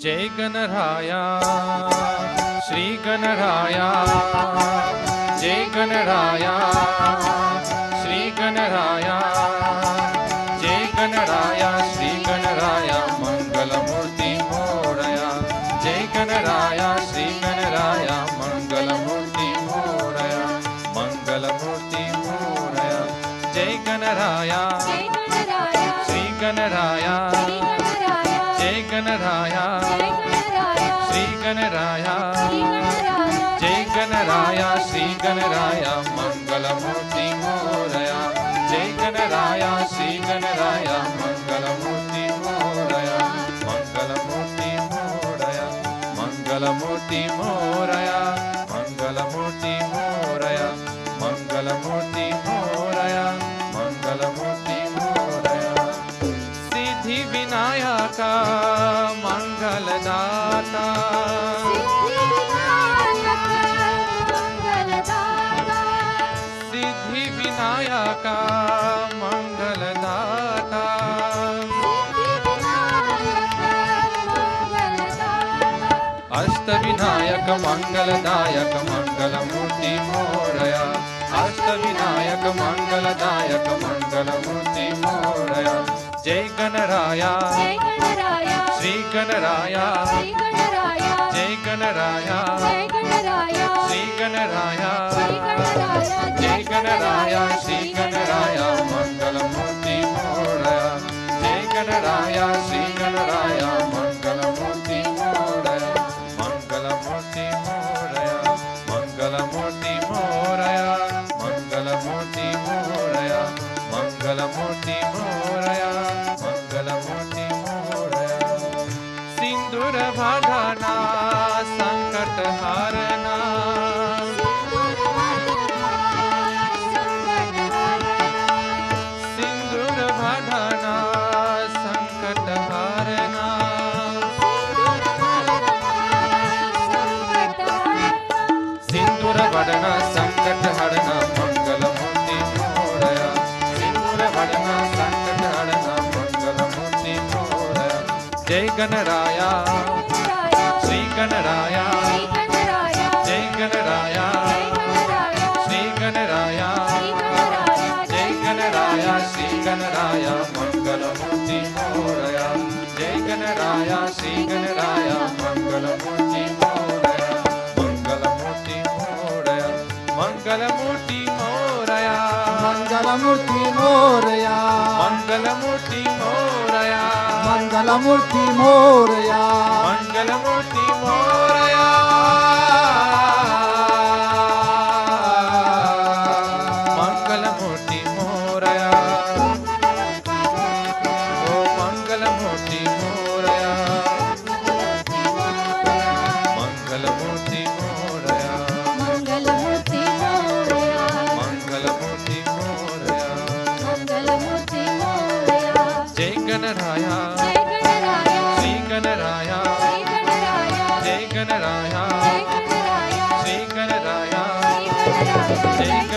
जय गणराया श्री गणराया जय गणराया श्री गणराया जय गणराया श्री गणराया मंगलमूर्ति मोरया जय गणराया श्री गणराया मंगलमूर्ति मोरया मंगलमूर्ति मोरया जय गणराया श्री गणराया जय गणराया श्री गणराया जय गणराया श्री गणराया मंगलमूर्ति मोरया जय गणराया श्री गणराया मंगलमूर्ति मोरया मंगलमूर्ति मोरया मंगलमूर्ति मोरया मंगलमूर्ति मोरया मंगलमूर्ति मोरया मंगलमूर्ति मोरया सिद्धि विनायका मंगलदाता सिद्धि विनायका मंगलदाता अष्ट विनायक मंगलदायक मंगलमूर्ति मोरया अष्ट विनायक मंगलदायक मंगलमूर्ति मोरया जय गणराया श्री गणराया जय गणराया श्री गणराया जय गणराया श्री गणराया मंगलमूर्ति मोरया जय गणराया श्री गणराया मंगलमूर्ति मोरया मंगलमूर्ति मोरया मंगलमूर्ति मोरया मंगलमूर्ति मोरया मंगलमूर्ति मोरया मंगलमूर्ति मोरया सिंदूर भागना संकट हारना सिंदूर भागना संकट हारना सिंदूर भागना संकट हरना मंगलमूर्ति मोरया सिंदूर भागना संकट हरना मंगलमूर्ति मोरया जय गणराया श्री गणराया जय गणराया श्री गणराया जय गणराया श्री गणराया मंगलमूर्ति मोरया जय गणराया श्री गणराया मंगलमूर्ति मोरया मंगलमूर्ति मोरया मंगलमूर्ति मोरया मंगलमूर्ति मोरया मंगलमूर्ति मोरया मंगलमूर्ति मोरया मंगलमूर्ति मोरया मंगलमूर्ति मोरया ओ मंगलमूर्ति मोरया मंगलमूर्ति मोरया मंगलमूर्ति मोरया मंगलमूर्ति मोरया मंगलमूर्ति मोरया जय गणराया जय गणराया श्री गणराया श्री गणराया जय गणराया जय गणराया श्री गणराया श्री गणराया जय